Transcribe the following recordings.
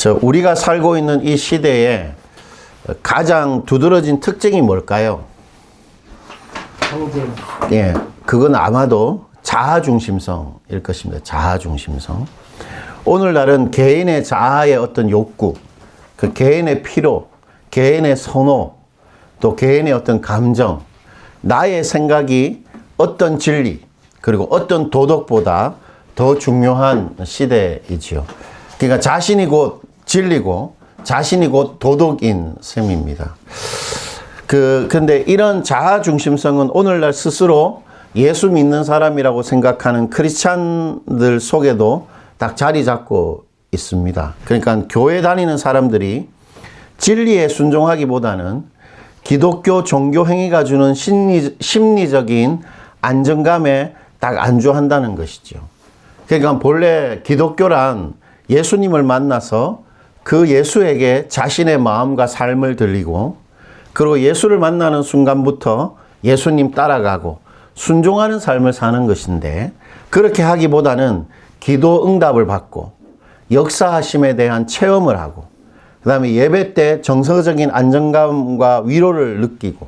우리가 살고 있는 이 시대에 가장 두드러진 특징이 뭘까요? 예, 그건 아마도 자아중심성일 것입니다. 자아중심성. 오늘날은 개인의 자아의 어떤 욕구, 그 개인의 필요, 개인의 선호, 또 개인의 어떤 감정, 나의 생각이 어떤 진리, 그리고 어떤 도덕보다 더 중요한 시대이지요. 그러니까 자신이 곧 진리고 자신이 곧 도덕인 셈입니다. 근데 이런 자아중심성은 오늘날 스스로 예수 믿는 사람이라고 생각하는 크리스찬들 속에도 딱 자리 잡고 있습니다. 그러니까 교회 다니는 사람들이 진리에 순종하기보다는 기독교 종교 행위가 주는 심리적인 안정감에 딱 안주한다는 것이죠. 그러니까 본래 기독교란 예수님을 만나서 그 예수에게 자신의 마음과 삶을 들리고, 그리고 예수를 만나는 순간부터 예수님 따라가고 순종하는 삶을 사는 것인데, 그렇게 하기보다는 기도 응답을 받고 역사하심에 대한 체험을 하고, 그 다음에 예배 때 정서적인 안정감과 위로를 느끼고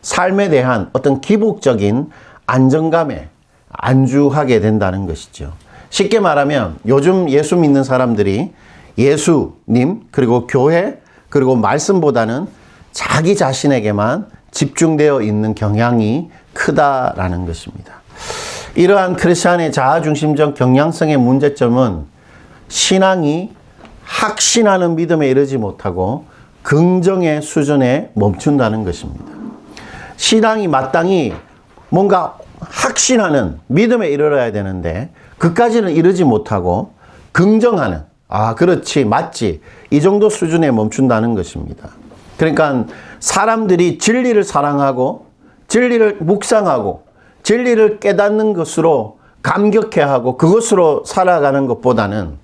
삶에 대한 어떤 기복적인 안정감에 안주하게 된다는 것이죠. 쉽게 말하면 요즘 예수 믿는 사람들이 예수님, 그리고 교회, 그리고 말씀보다는 자기 자신에게만 집중되어 있는 경향이 크다라는 것입니다. 이러한 크리스찬의 자아중심적 경향성의 문제점은 신앙이 확신하는 믿음에 이르지 못하고 긍정의 수준에 멈춘다는 것입니다. 신앙이 마땅히 뭔가 확신하는 믿음에 이르러야 되는데 그까지는 이르지 못하고 긍정하는, 아 그렇지 맞지, 이 정도 수준에 멈춘다는 것입니다. 그러니까 사람들이 진리를 사랑하고 진리를 묵상하고 진리를 깨닫는 것으로 감격해하고 그것으로 살아가는 것보다는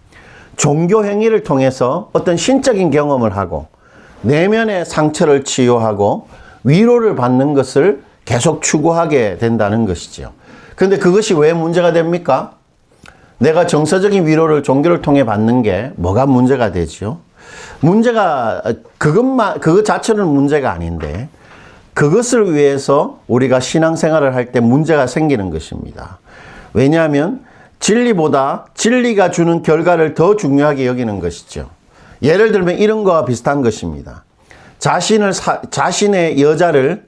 종교 행위를 통해서 어떤 신적인 경험을 하고 내면의 상처를 치유하고 위로를 받는 것을 계속 추구하게 된다는 것이죠. 그런데 그것이 왜 문제가 됩니까? 내가 정서적인 위로를 종교를 통해 받는 게 뭐가 문제가 되죠? 문제가 그것 자체는 문제가 아닌데 그것을 위해서 우리가 신앙생활을 할 때 문제가 생기는 것입니다. 왜냐하면 진리보다 진리가 주는 결과를 더 중요하게 여기는 것이죠. 예를 들면 이런 거와 비슷한 것입니다. 자신의 여자를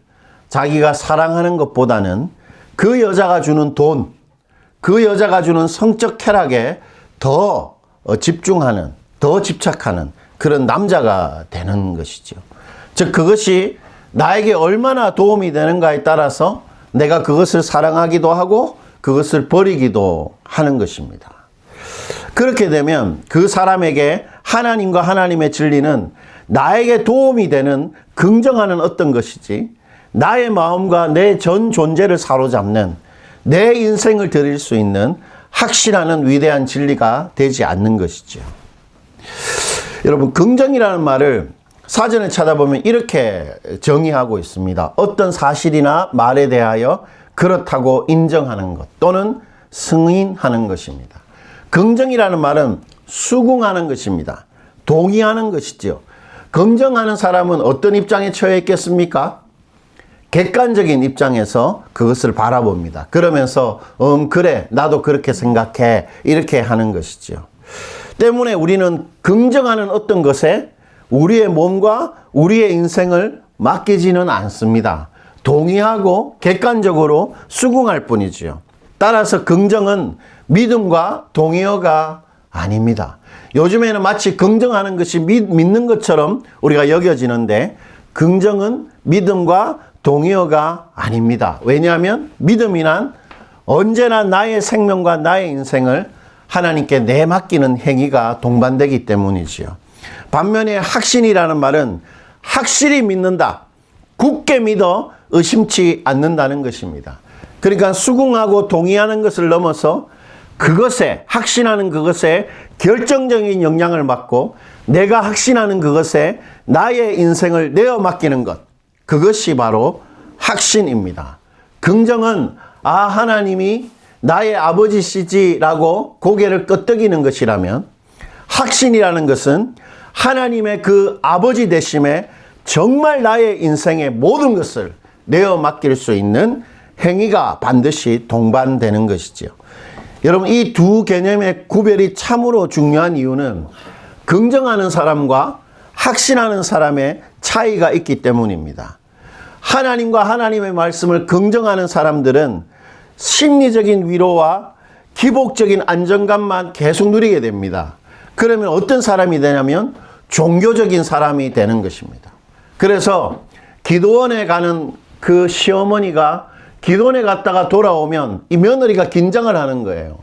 자기가 사랑하는 것보다는 그 여자가 주는 돈, 그 여자가 주는 성적 쾌락에 더 집중하는, 더 집착하는 그런 남자가 되는 것이죠. 즉 그것이 나에게 얼마나 도움이 되는가에 따라서 내가 그것을 사랑하기도 하고 그것을 버리기도 하는 것입니다. 그렇게 되면 그 사람에게 하나님과 하나님의 진리는 나에게 도움이 되는 긍정하는 어떤 것이지, 나의 마음과 내 전 존재를 사로잡는, 내 인생을 드릴 수 있는 확신하는 위대한 진리가 되지 않는 것이죠. 여러분, 긍정이라는 말을 사전에 찾아보면 이렇게 정의하고 있습니다. 어떤 사실이나 말에 대하여 그렇다고 인정하는 것 또는 승인하는 것입니다. 긍정이라는 말은 수긍하는 것입니다. 동의하는 것이죠. 긍정하는 사람은 어떤 입장에 처해 있겠습니까? 객관적인 입장에서 그것을 바라봅니다. 그러면서 그래 나도 그렇게 생각해 이렇게 하는 것이죠. 때문에 우리는 긍정하는 어떤 것에 우리의 몸과 우리의 인생을 맡기지는 않습니다. 동의하고 객관적으로 수긍할 뿐이지요. 따라서 긍정은 믿음과 동의어가 아닙니다. 요즘에는 마치 긍정하는 것이 믿는 것처럼 우리가 여겨지는데 긍정은 믿음과 동의어가 아닙니다. 왜냐하면 믿음이란 언제나 나의 생명과 나의 인생을 하나님께 내맡기는 행위가 동반되기 때문이지요. 반면에 확신이라는 말은 확실히 믿는다, 굳게 믿어 의심치 않는다는 것입니다. 그러니까 수긍하고 동의하는 것을 넘어서 그것에, 확신하는 그것에 결정적인 영향을 받고 내가 확신하는 그것에 나의 인생을 내어 맡기는 것, 그것이 바로 확신입니다. 긍정은 하나님이 나의 아버지시지라고 고개를 끄덕이는 것이라면, 확신이라는 것은 하나님의 그 아버지 되심에 정말 나의 인생의 모든 것을 내어 맡길 수 있는 행위가 반드시 동반되는 것이지요. 여러분, 이 두 개념의 구별이 참으로 중요한 이유는 긍정하는 사람과 확신하는 사람의 차이가 있기 때문입니다. 하나님과 하나님의 말씀을 긍정하는 사람들은 심리적인 위로와 기복적인 안정감만 계속 누리게 됩니다. 그러면 어떤 사람이 되냐면 종교적인 사람이 되는 것입니다. 그래서 기도원에 가는 그 시어머니가 기도원에 갔다가 돌아오면 이 며느리가 긴장을 하는 거예요.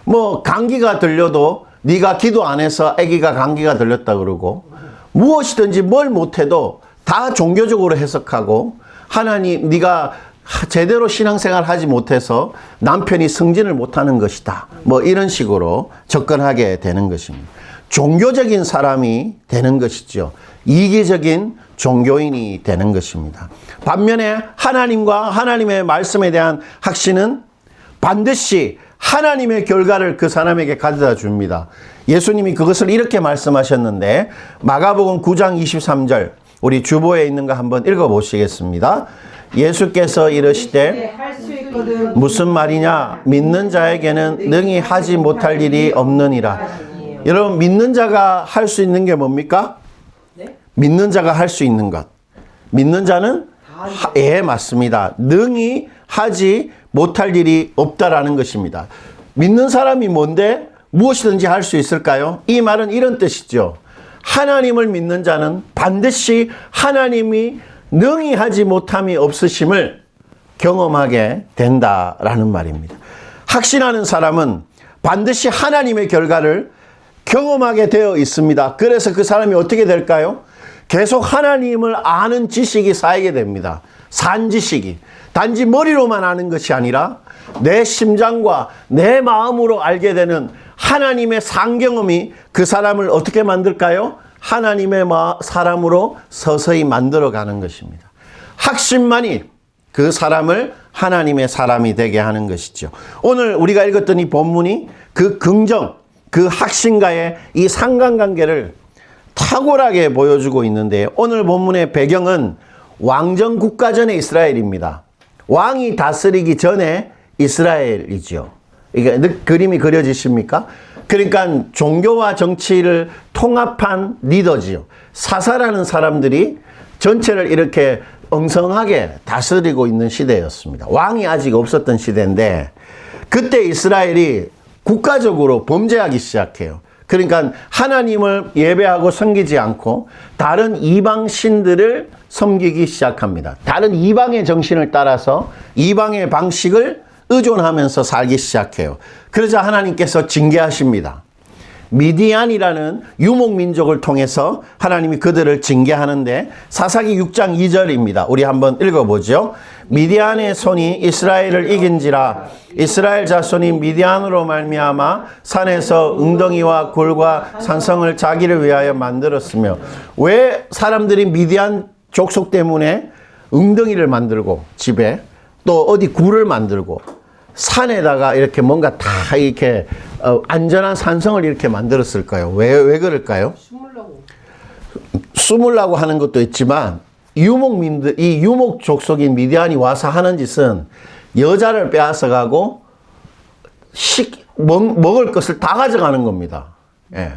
뭐 감기가 들려도 네가 기도 안 해서 아기가 감기가 들렸다 그러고, 무엇이든지 뭘 못해도 다 종교적으로 해석하고, 하나님 네가 제대로 신앙생활 하지 못해서 남편이 승진을 못하는 것이다, 뭐 이런 식으로 접근하게 되는 것입니다. 종교적인 사람이 되는 것이죠. 이기적인 종교인이 되는 것입니다. 반면에 하나님과 하나님의 말씀에 대한 확신은 반드시 하나님의 결과를 그 사람에게 가져다 줍니다. 예수님이 그것을 이렇게 말씀하셨는데, 마가복음 9장 23절, 우리 주보에 있는 거 한번 읽어보시겠습니다. 예수께서 이르시되 무슨 말이냐, 믿는 자에게는 능히 하지 못할 일이 없느니라. 여러분, 믿는 자가 할 수 있는 게 뭡니까? 믿는 자가 할 수 있는 것. 믿는 자는 예, 맞습니다. 능히 하지 못할 일이 없다라는 것입니다. 믿는 사람이 뭔데 무엇이든지 할 수 있을까요? 이 말은 이런 뜻이죠. 하나님을 믿는 자는 반드시 하나님이 능히 하지 못함이 없으심을 경험하게 된다라는 말입니다. 확신하는 사람은 반드시 하나님의 결과를 경험하게 되어 있습니다. 그래서 그 사람이 어떻게 될까요? 계속 하나님을 아는 지식이 쌓이게 됩니다. 산 지식이. 단지 머리로만 아는 것이 아니라 내 심장과 내 마음으로 알게 되는 하나님의 상경험이 그 사람을 어떻게 만들까요? 하나님의 사람으로 서서히 만들어가는 것입니다. 확신만이 그 사람을 하나님의 사람이 되게 하는 것이죠. 오늘 우리가 읽었던 이 본문이 그 긍정, 그 확신과의 이 상관관계를 탁월하게 보여주고 있는데, 오늘 본문의 배경은 왕정 국가 전의 이스라엘입니다. 왕이 다스리기 전에 이스라엘이죠. 이게 그림이 그려지십니까? 그러니까 종교와 정치를 통합한 리더지요. 사사라는 사람들이 전체를 이렇게 엉성하게 다스리고 있는 시대였습니다. 왕이 아직 없었던 시대인데, 그때 이스라엘이 국가적으로 범죄하기 시작해요. 그러니까 하나님을 예배하고 섬기지 않고 다른 이방 신들을 섬기기 시작합니다. 다른 이방의 정신을 따라서 이방의 방식을 의존하면서 살기 시작해요. 그러자 하나님께서 징계하십니다. 미디안이라는 유목민족을 통해서 하나님이 그들을 징계하는데, 사사기 6장 2절입니다. 우리 한번 읽어보죠. 미디안의 손이 이스라엘을 이긴지라. 이스라엘 자손이 미디안으로 말미암아 산에서 웅덩이와 굴과 산성을 자기를 위하여 만들었으며. 왜 사람들이 미디안 족속 때문에 웅덩이를 만들고 집에 또 어디 굴을 만들고 산에다가 이렇게 뭔가 다 이렇게 안전한 산성을 이렇게 만들었을까요? 왜 그럴까요? 숨으려고 하는 것도 있지만, 유목민들, 이 유목 족속인 미디안이 와서 하는 짓은 여자를 빼앗아 가고 먹을 것을 다 가져가는 겁니다. 예.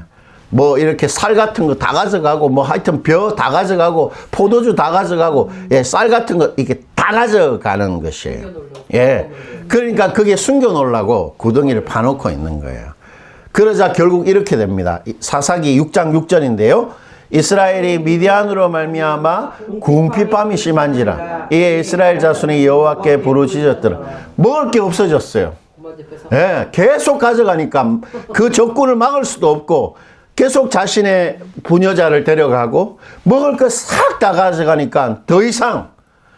뭐 이렇게 쌀 같은 거 다 가져가고, 뭐 하여튼 벼 다 가져가고, 포도주 다 가져가고, 예, 쌀 같은 거 이렇게 다 가져가는 것이에요. 예. 그러니까 그게 숨겨 놓으려고 구덩이를 파놓고 있는 거예요. 그러자 결국 이렇게 됩니다. 사사기 6장 6절인데요. 이스라엘이 미디안으로 말미암아 궁핍함이 심한지라. 이에 이스라엘 자손이 여호와께 부르짖었더라. 먹을 게 없어졌어요. 예, 계속 가져가니까 그 적군을 막을 수도 없고, 계속 자신의 부녀자를 데려가고 먹을 거 싹 다 가져가니까 더 이상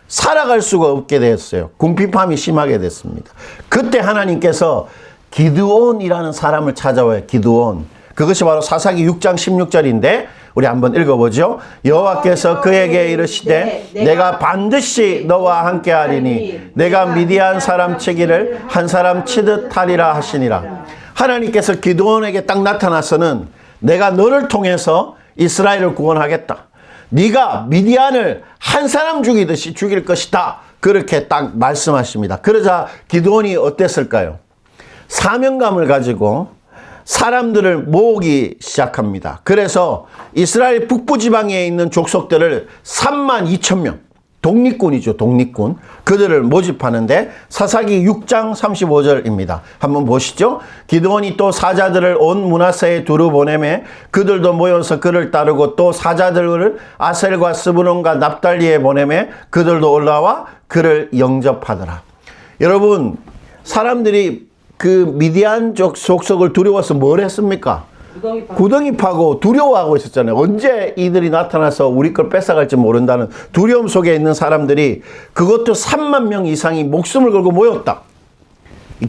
살아갈 수가 없게 됐어요. 궁핍함이 심하게 됐습니다. 그때 하나님께서 기드온이라는 사람을 찾아와요. 기드온. 그것이 바로 사사기 6장 16절인데 우리 한번 읽어보죠. 여호와께서 그에게 이르시되 내가 반드시 너와 함께 하리니 내가 미디안 사람 치기를 한 사람 치듯 하리라 하시니라. 하나님께서 기드온에게 딱 나타나서는 내가 너를 통해서 이스라엘을 구원하겠다. 네가 미디안을 한 사람 죽이듯이 죽일 것이다. 그렇게 딱 말씀하십니다. 그러자 기드온이 어땠을까요? 사명감을 가지고 사람들을 모으기 시작합니다. 그래서 이스라엘 북부 지방에 있는 족속들을 32,000명, 독립군이죠, 독립군. 그들을 모집하는데 사사기 6장 35절입니다. 한번 보시죠. 기드온이 또 사자들을 온 므낫세에 두루 보내매 그들도 모여서 그를 따르고 또 사자들을 아셀과 스브론과 납달리에 보내매 그들도 올라와 그를 영접하더라. 여러분, 사람들이 그 미디안 족속을 두려워서 뭘 했습니까? 구덩이 파고 두려워하고 있었잖아요. 언제 이들이 나타나서 우리 걸 뺏어갈지 모른다는 두려움 속에 있는 사람들이, 그것도 3만 명 이상이 목숨을 걸고 모였다.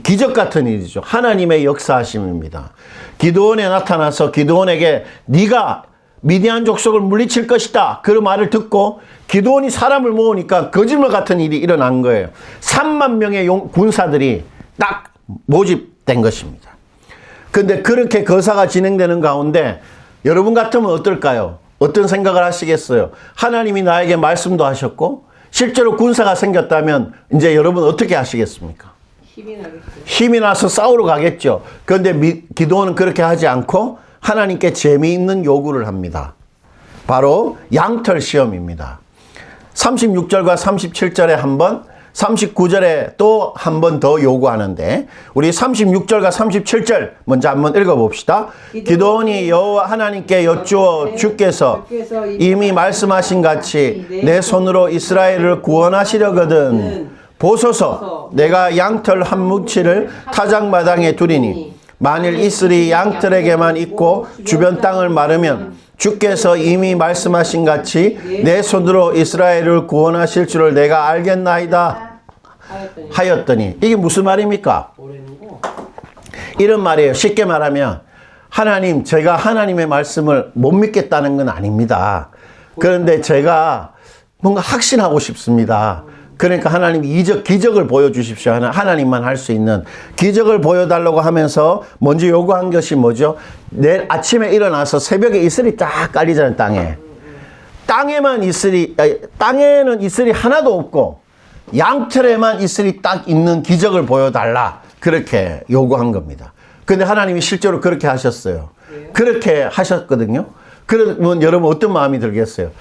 기적 같은 일이죠. 하나님의 역사하심입니다. 기드온에 나타나서 기드온에게 네가 미디안 족속을 물리칠 것이다, 그 말을 듣고 기드온이 사람을 모으니까 거짓말 같은 일이 일어난 거예요. 3만 명의 군사들이 딱 모집된 것입니다. 근데 그렇게 거사가 진행되는 가운데 여러분 같으면 어떨까요? 어떤 생각을 하시겠어요? 하나님이 나에게 말씀도 하셨고 실제로 군사가 생겼다면 이제 여러분 어떻게 하시겠습니까? 힘이 나서 싸우러 가겠죠. 그런데 기드온은 그렇게 하지 않고 하나님께 재미있는 요구를 합니다. 바로 양털 시험입니다. 36절과 37절에 한번, 39절에 또 한 번 더 요구하는데, 우리 36절과 37절 먼저 한번 읽어봅시다. 기드온이 여호와 하나님께 여쭈어 주께서 이미 말씀하신 같이 내 손으로 이스라엘을 구원하시려거든 보소서. 내가 양털 한 뭉치를 타작마당에 두리니 만일 이슬이 양털에게만 있고 주변 땅을 마르면 주께서 이미 말씀하신 같이 내 손으로 이스라엘을 구원하실 줄을 내가 알겠나이다 하였더니, 이게 무슨 말입니까? 이런 말이에요. 쉽게 말하면 하나님, 제가 하나님의 말씀을 못 믿겠다는 건 아닙니다. 그런데 제가 뭔가 확신하고 싶습니다. 그러니까 하나님이 기적을 보여주십시오. 하나님만 할 수 있는 기적을 보여달라고 하면서 먼저 요구한 것이 뭐죠? 내일 아침에 일어나서 새벽에 이슬이 딱 깔리잖아요. 땅에는 이슬이 하나도 없고 양털에만 이슬이 딱 있는 기적을 보여달라, 그렇게 요구한 겁니다. 근데 하나님이 실제로 그렇게 하셨어요. 그렇게 하셨거든요. 그러면 여러분 어떤 마음이 들겠어요?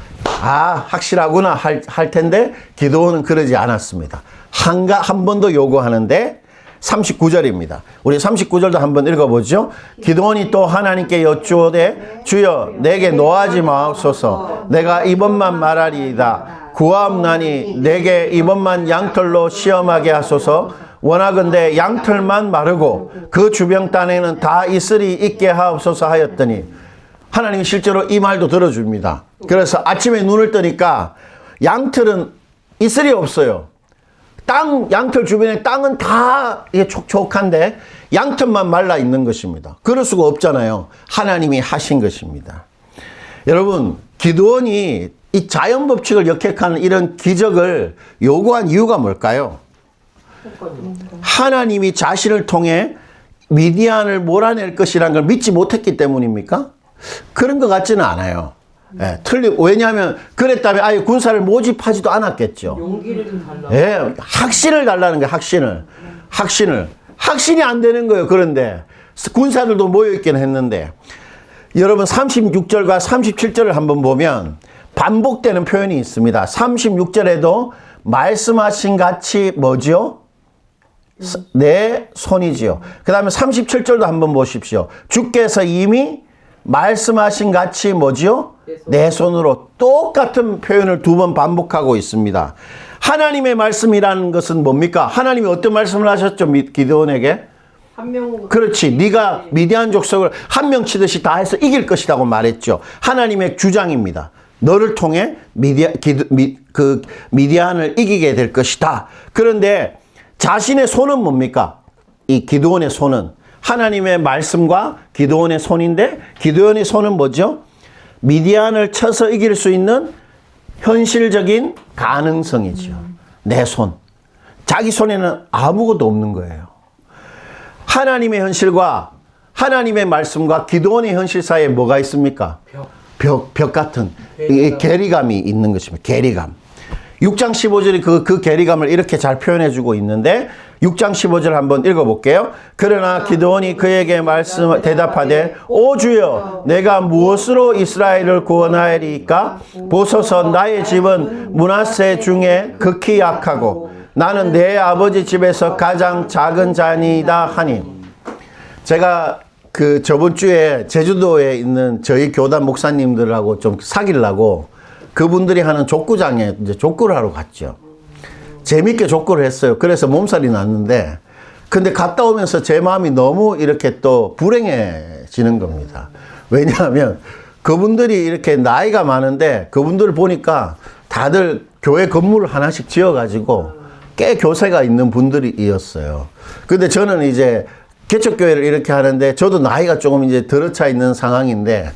아, 확실하구나 할 텐데 기드온은 그러지 않았습니다. 한 번 더 요구하는데 39절입니다. 우리 39절도 한번 읽어보죠. 기드온이 또 하나님께 여쭈오되 주여 내게 노하지 마옵소서. 내가 이번만 말하리이다. 구하옵나니 내게 이번만 양털로 시험하게 하소서. 원하건대 양털만 마르고 그 주변 땅에는 다 이슬이 있게 하옵소서 하였더니 하나님이 실제로 이 말도 들어줍니다. 그래서 아침에 눈을 뜨니까 양털은 이슬이 없어요. 양털 주변에 땅은 다 촉촉한데 양털만 말라 있는 것입니다. 그럴 수가 없잖아요. 하나님이 하신 것입니다. 여러분, 기드온이 이 자연 법칙을 역행하는 이런 기적을 요구한 이유가 뭘까요? 하나님이 자신을 통해 미디안을 몰아낼 것이라는 걸 믿지 못했기 때문입니까? 그런 것 같지는 않아요. 왜냐하면 그랬다면 아예 군사를 모집하지도 않았겠죠. 용기를 좀 달라. 확신을 달라는 거예요. 확신이 안 되는 거예요. 그런데 군사들도 모여있긴 했는데, 여러분 36절과 37절을 한번 보면 반복되는 표현이 있습니다. 36절에도 말씀하신 같이 뭐죠? 내 손이지요. 그 다음에 37절도 한번 보십시오. 주께서 이미 말씀하신 같이 뭐지요? 내 손으로. 똑같은 표현을 두 번 반복하고 있습니다. 하나님의 말씀이라는 것은 뭡니까? 하나님이 어떤 말씀을 하셨죠? 기드온에게? 그렇지. 네가 미디안 족속을 한 명 치듯이 다 해서 이길 것이라고 말했죠. 하나님의 주장입니다. 너를 통해 미디안을 이기게 될 것이다. 그런데 자신의 손은 뭡니까? 이 기드온의 손은 하나님의 말씀과 기드온의 손인데, 기드온의 손은 뭐죠? 미디안을 쳐서 이길 수 있는 현실적인 가능성이죠. 내 손. 자기 손에는 아무것도 없는 거예요. 하나님의 현실과 하나님의 말씀과 기드온의 현실 사이에 뭐가 있습니까? 벽 같은 이 괴리감이 있는 것입니다. 괴리감. 6장 15절이 그 괴리감을 이렇게 잘 표현해주고 있는데 6장 15절 한번 읽어볼게요. 그러나 기드온이 그에게 대답하되 오 주여 내가 무엇으로 이스라엘을 구원하리이까? 보소서 나의 집은 므낫세 중에 극히 약하고 나는 내 아버지 집에서 가장 작은 자니이다 하니. 제가 저번 주에 제주도에 있는 저희 교단 목사님들하고 좀 사귀려고 그분들이 하는 족구장에 이제 족구를 하러 갔죠. 재밌게 족구를 했어요. 그래서 몸살이 났는데, 근데 갔다 오면서 제 마음이 너무 이렇게 또 불행해지는 겁니다. 왜냐하면 그분들이 이렇게 나이가 많은데 그분들을 보니까 다들 교회 건물을 하나씩 지어가지고 꽤 교세가 있는 분들이었어요. 근데 저는 이제 개척교회를 이렇게 하는데 저도 나이가 조금 이제 들어차 있는 상황인데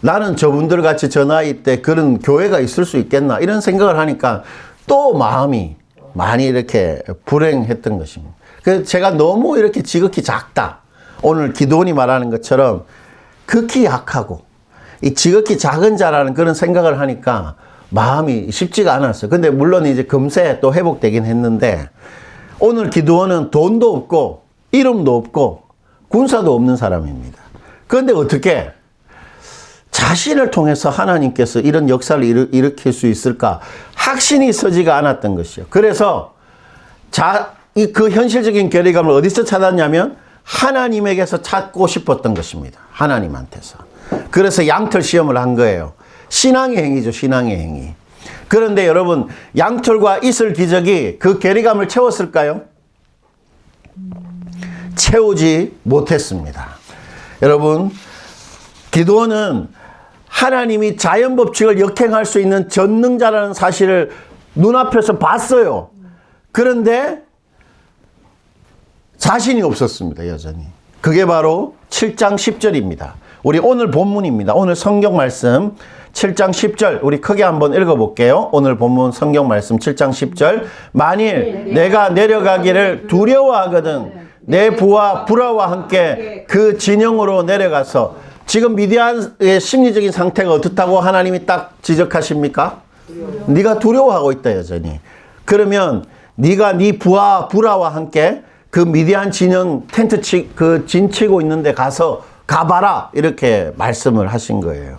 나는 저분들 같이 저 나이 때 그런 교회가 있을 수 있겠나 이런 생각을 하니까 또 마음이 많이 이렇게 불행했던 것입니다. 그래서 제가 너무 이렇게 지극히 작다. 오늘 기드온이 말하는 것처럼 극히 약하고 이 지극히 작은 자라는 그런 생각을 하니까 마음이 쉽지가 않았어요. 근데 물론 이제 금세 또 회복되긴 했는데 오늘 기드온은 돈도 없고 이름도 없고 군사도 없는 사람입니다. 그런데 어떻게 자신을 통해서 하나님께서 이런 역사를 일으킬 수 있을까? 확신이 서지가 않았던 것이요. 그래서 그 현실적인 괴리감을 어디서 찾았냐면 하나님에게서 찾고 싶었던 것입니다. 하나님한테서. 그래서 양털 시험을 한 거예요. 신앙의 행위죠. 신앙의 행위. 그런데 여러분 양털과 이슬 기적이 그 괴리감을 채웠을까요? 채우지 못했습니다. 여러분 기드온은 하나님이 자연 법칙을 역행할 수 있는 전능자라는 사실을 눈앞에서 봤어요. 그런데 자신이 없었습니다. 여전히. 그게 바로 7장 10절입니다. 우리 오늘 본문입니다. 오늘 성경 말씀 7장 10절 우리 크게 한번 읽어볼게요. 오늘 본문 성경 말씀 7장 10절 만일 내가 내려가기를 두려워하거든 내 부하 브라와 함께 그 진영으로 내려가서 지금 미디안의 심리적인 상태가 어떻다고 하나님이 딱 지적하십니까? 네가 두려워하고 있다 여전히. 그러면 네가 네 부하 브라와 함께 그 미디안 진영 텐트 진 치고 있는데 가봐라 이렇게 말씀을 하신 거예요.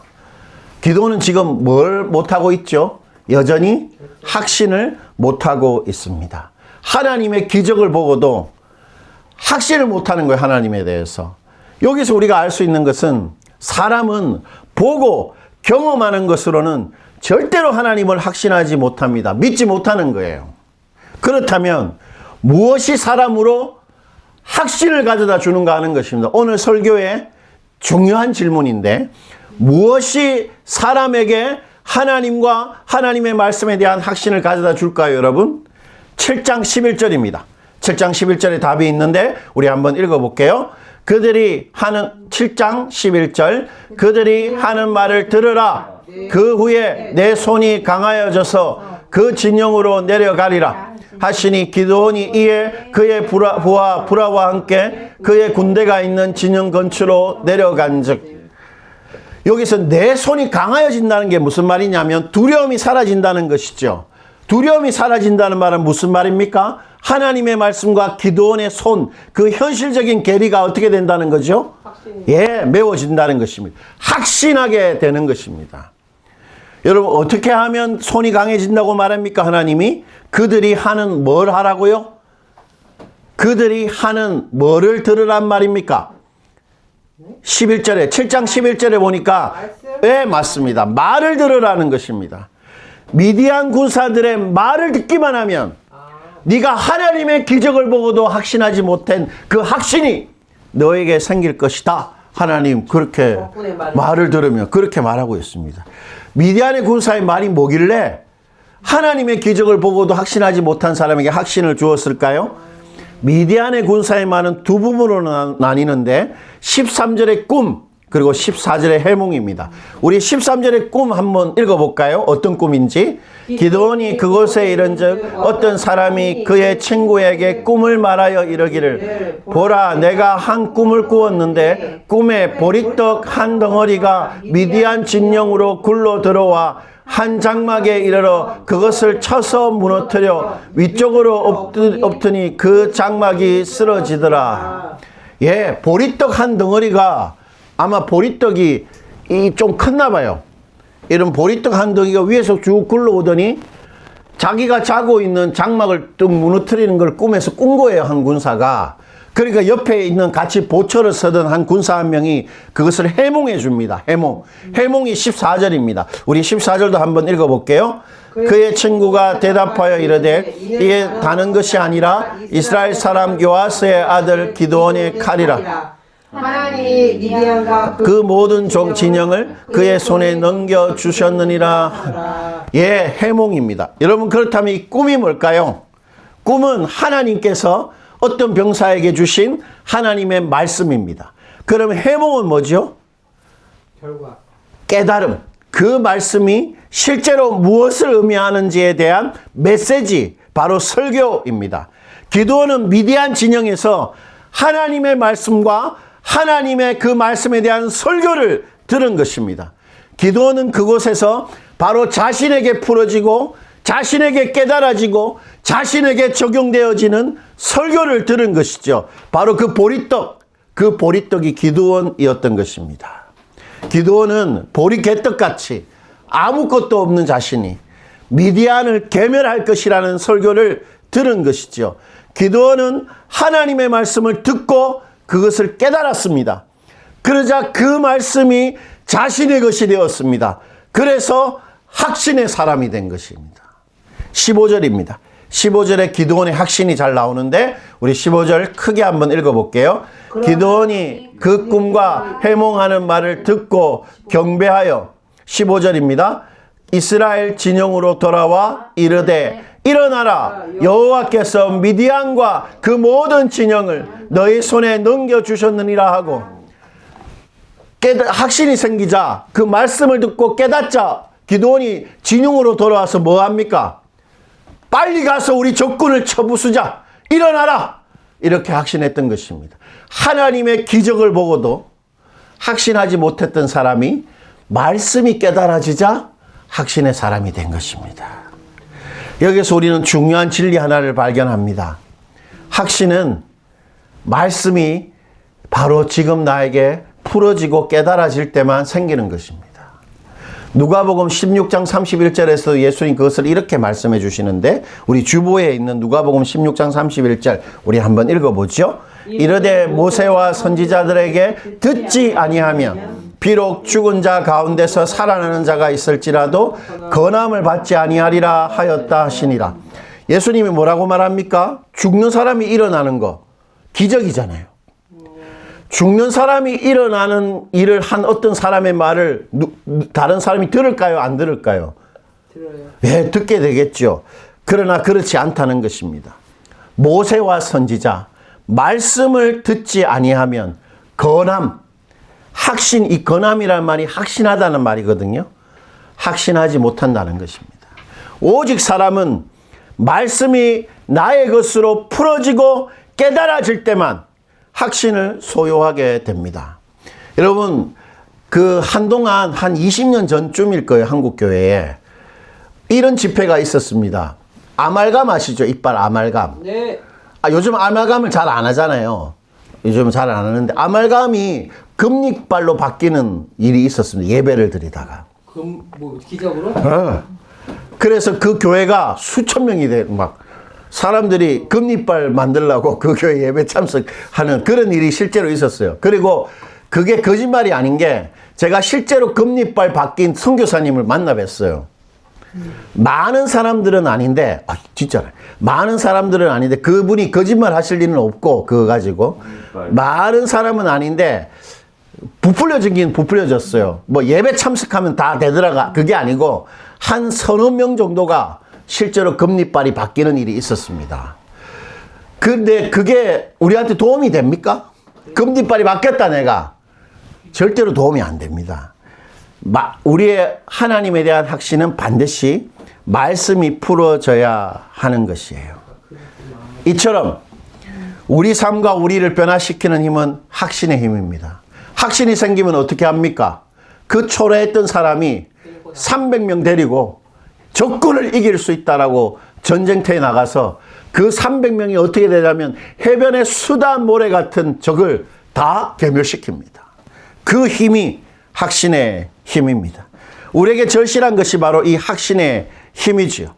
기도는 지금 뭘 못하고 있죠? 여전히 확신을 못하고 있습니다. 하나님의 기적을 보고도 확신을 못하는 거예요. 하나님에 대해서. 여기서 우리가 알 수 있는 것은 사람은 보고 경험하는 것으로는 절대로 하나님을 확신하지 못합니다. 믿지 못하는 거예요. 그렇다면 무엇이 사람으로 확신을 가져다 주는가 하는 것입니다. 오늘 설교의 중요한 질문인데 무엇이 사람에게 하나님과 하나님의 말씀에 대한 확신을 가져다 줄까요, 여러분? 7장 11절입니다. 7장 11절에 답이 있는데 우리 한번 읽어볼게요. 그들이 하는 7장 11절 그들이 하는 말을 들으라. 그 후에 내 손이 강하여져서 그 진영으로 내려가리라 하시니 기드온이 이에 그의 부하 브라와 함께 그의 군대가 있는 진영 근처로 내려간즉. 여기서 내 손이 강하여진다는 게 무슨 말이냐면 두려움이 사라진다는 것이죠. 두려움이 사라진다는 말은 무슨 말입니까? 하나님의 말씀과 기드온의 손, 그 현실적인 괴리가 어떻게 된다는 거죠? 메워진다는 것입니다. 확신하게 되는 것입니다. 여러분 어떻게 하면 손이 강해진다고 말합니까? 하나님이 그들이 하는 뭘 하라고요? 그들이 하는 뭐를 들으란 말입니까? 11절에 7장 11절에 보니까 네 맞습니다. 말을 들으라는 것입니다. 미디안 군사들의 말을 듣기만 하면 네가 하나님의 기적을 보고도 확신하지 못한 그 확신이 너에게 생길 것이다. 하나님 그렇게 말을 들으면 그렇게 말하고 있습니다. 미디안의 군사의 말이 뭐길래 하나님의 기적을 보고도 확신하지 못한 사람에게 확신을 주었을까요? 미디안의 군사의 말은 두 부분으로 나뉘는데 13절의 꿈 그리고 14절의 해몽입니다. 우리 13절의 꿈 한번 읽어볼까요? 어떤 꿈인지. 기드온이 그곳에 이른즉 어떤 사람이 그의 친구에게 꿈을 말하여 이르기를 보라 내가 한 꿈을 꾸었는데 꿈에 보리떡 한 덩어리가 미디안 진영으로 굴러 들어와 한 장막에 이르러 그것을 쳐서 무너뜨려 위쪽으로 엎드니 그 장막이 쓰러지더라. 예, 보리떡 한 덩어리가 아마 보리떡이 좀 컸나 봐요. 이런 보리떡 한 덩이가 위에서 쭉 굴러오더니 자기가 자고 있는 장막을 뚝 무너뜨리는 걸 꿈에서 꾼 거예요, 한 군사가. 그러니까 옆에 있는 같이 보초를 서던 한 군사 한 명이 그것을 해몽해 줍니다. 해몽이 14절입니다. 우리 14절도 한번 읽어볼게요. 그의 친구가 대답하여 이르되 이에 다른 것이 아니라 이스라엘 사람 요아스의 아들 기드온의 칼이라. 하나님이 미디안과 그 모든 진영을 그의 손에 넘겨주셨느니라. 예, 해몽입니다. 여러분 그렇다면 이 꿈이 뭘까요? 꿈은 하나님께서 어떤 병사에게 주신 하나님의 말씀입니다. 그럼 해몽은 뭐죠? 결과. 깨달음. 그 말씀이 실제로 무엇을 의미하는지에 대한 메시지, 바로 설교입니다. 기드온은 미디안 진영에서 하나님의 말씀과 하나님의 그 말씀에 대한 설교를 들은 것입니다. 기드온은 그곳에서 바로 자신에게 풀어지고 자신에게 깨달아지고 자신에게 적용되어지는 설교를 들은 것이죠. 바로 그 보리떡이 기드온이었던 것입니다. 기드온은 보리개떡같이 아무것도 없는 자신이 미디안을 괴멸할 것이라는 설교를 들은 것이죠. 기드온은 하나님의 말씀을 듣고 그것을 깨달았습니다. 그러자 그 말씀이 자신의 것이 되었습니다. 그래서 확신의 사람이 된 것입니다. 15절입니다. 15절에 기드온의 확신이 잘 나오는데 우리 15절 크게 한번 읽어볼게요. 기드온이 그 꿈과 해몽하는 말을 듣고 경배하여 15절입니다. 이스라엘 진영으로 돌아와 이르되 일어나라 여호와께서 미디안과 그 모든 진영을 너희 손에 넘겨주셨느니라 하고 확신이 생기자 그 말씀을 듣고 깨닫자 기드온이 진영으로 돌아와서 뭐 합니까? 빨리 가서 우리 적군을 쳐부수자. 일어나라. 이렇게 확신했던 것입니다. 하나님의 기적을 보고도 확신하지 못했던 사람이 말씀이 깨달아지자 확신의 사람이 된 것입니다. 여기서 우리는 중요한 진리 하나를 발견합니다. 확신은 말씀이 바로 지금 나에게 풀어지고 깨달아질 때만 생기는 것입니다. 누가복음 16장 31절에서 예수님 그것을 이렇게 말씀해 주시는데 우리 주보에 있는 누가복음 16장 31절 우리 한번 읽어보죠. 이르되 모세와 선지자들에게 듣지 아니하면 비록 죽은 자 가운데서 살아나는 자가 있을지라도 건함을 받지 아니하리라 하였다 하시니라. 예수님이 뭐라고 말합니까? 죽는 사람이 일어나는 거 기적이잖아요. 죽는 사람이 일어나는 일을 한 어떤 사람의 말을 다른 사람이 들을까요? 안 들을까요? 들어요. 예, 듣게 되겠죠. 그러나 그렇지 않다는 것입니다. 모세와 선지자 말씀을 듣지 아니하면 건함, 확신, 이 건함이라는 말이 확신하다는 말이거든요. 확신하지 못한다는 것입니다. 오직 사람은 말씀이 나의 것으로 풀어지고 깨달아질 때만 확신을 소유하게 됩니다. 여러분, 그 한동안 한 20년 전쯤일 거예요. 한국교회에. 이런 집회가 있었습니다. 아말감 아시죠? 이빨 아말감. 네. 요즘 아말감을 잘 안 하잖아요. 요즘 잘 안 하는데 아말감이 금리빨로 바뀌는 일이 있었습니다. 예배를 드리다가. 뭐 기적으로? 그래서 그 교회가 수천 명이 막 사람들이 금리빨 만들려고 그 교회 예배 참석하는 그런 일이 실제로 있었어요. 그리고 그게 거짓말이 아닌 게 제가 실제로 금리빨 바뀐 선교사님을 만나 뵀어요. 많은 사람들은 아닌데, 진짜 많은 사람들은 아닌데 그분이 거짓말 하실 일은 없고 그거 가지고 많은 사람은 아닌데 부풀려지긴 부풀려졌어요. 뭐 예배 참석하면 다 되더라가 그게 아니고 한 서너 명 정도가 실제로 금리빨이 바뀌는 일이 있었습니다. 근데 그게 우리한테 도움이 됩니까? 금리빨이 바뀌었다 내가. 절대로 도움이 안 됩니다. 우리의 하나님에 대한 확신은 반드시 말씀이 풀어져야 하는 것이에요. 이처럼 우리 삶과 우리를 변화시키는 힘은 확신의 힘입니다. 확신이 생기면 어떻게 합니까? 그 초래했던 사람이 300명 데리고 적군을 이길 수 있다라고 전쟁터에 나가서 그 300명이 어떻게 되냐면 해변의 수단 모래 같은 적을 다 괴멸시킵니다. 그 힘이 확신의 힘입니다. 우리에게 절실한 것이 바로 이 확신의 힘이지요.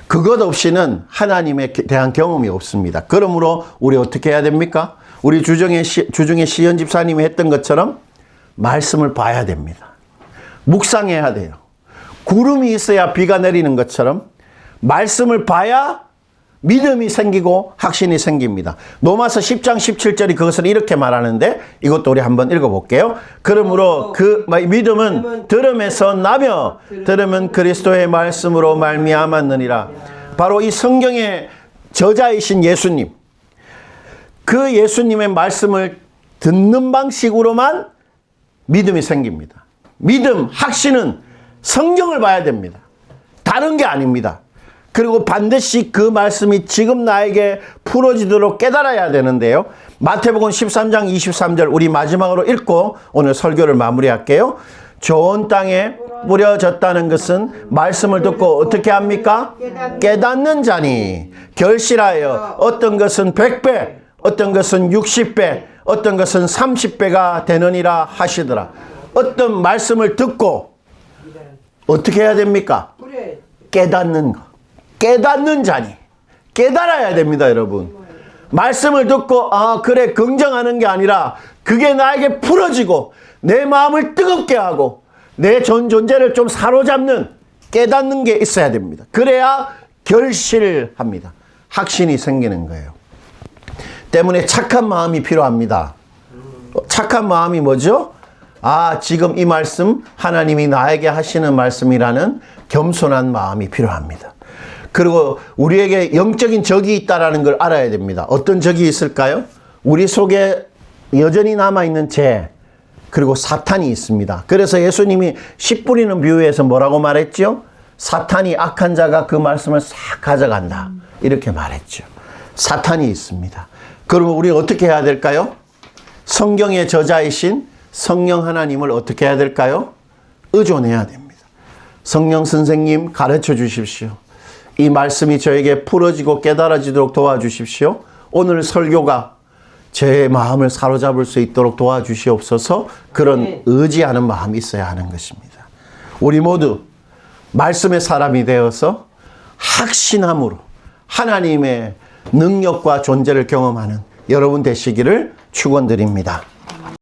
그것 없이는 하나님에 대한 경험이 없습니다. 그러므로 우리 어떻게 해야 됩니까? 우리 주중에 시연 집사님이 했던 것처럼 말씀을 봐야 됩니다. 묵상해야 돼요. 구름이 있어야 비가 내리는 것처럼 말씀을 봐야 믿음이 생기고 확신이 생깁니다. 로마서 10장 17절이 그것을 이렇게 말하는데 이것도 우리 한번 읽어볼게요. 그러므로 그 믿음은 들음에서 나며 들음은 그리스도의 말씀으로 말미암았느니라. 바로 이 성경의 저자이신 예수님, 그 예수님의 말씀을 듣는 방식으로만 믿음이 생깁니다. 믿음, 확신은 성경을 봐야 됩니다. 다른 게 아닙니다. 그리고 반드시 그 말씀이 지금 나에게 풀어지도록 깨달아야 되는데요. 마태복음 13장 23절 우리 마지막으로 읽고 오늘 설교를 마무리할게요. 좋은 땅에 뿌려졌다는 것은 말씀을 듣고 어떻게 합니까? 깨닫는 자니 결실하여 어떤 것은 100배, 어떤 것은 60배, 어떤 것은 30배가 되느니라 하시더라. 어떤 말씀을 듣고 어떻게 해야 됩니까? 깨닫는 것. 깨닫는 자니. 깨달아야 됩니다, 여러분. 말씀을 듣고, 그래, 긍정하는 게 아니라, 그게 나에게 풀어지고, 내 마음을 뜨겁게 하고, 내 전 존재를 좀 사로잡는, 깨닫는 게 있어야 됩니다. 그래야 결실합니다. 확신이 생기는 거예요. 때문에 착한 마음이 필요합니다. 착한 마음이 뭐죠? 지금 이 말씀, 하나님이 나에게 하시는 말씀이라는 겸손한 마음이 필요합니다. 그리고 우리에게 영적인 적이 있다는 걸 알아야 됩니다. 어떤 적이 있을까요? 우리 속에 여전히 남아있는 죄, 그리고 사탄이 있습니다. 그래서 예수님이 씨 뿌리는 비유에서 뭐라고 말했죠? 사탄이 악한 자가 그 말씀을 싹 가져간다. 이렇게 말했죠. 사탄이 있습니다. 그러면 우리가 어떻게 해야 될까요? 성경의 저자이신 성령 하나님을 어떻게 해야 될까요? 의존해야 됩니다. 성령 선생님 가르쳐 주십시오. 이 말씀이 저에게 풀어지고 깨달아지도록 도와주십시오. 오늘 설교가 제 마음을 사로잡을 수 있도록 도와주시옵소서. 그런 의지하는 마음이 있어야 하는 것입니다. 우리 모두 말씀의 사람이 되어서 확신함으로 하나님의 능력과 존재를 경험하는 여러분 되시기를 축원드립니다.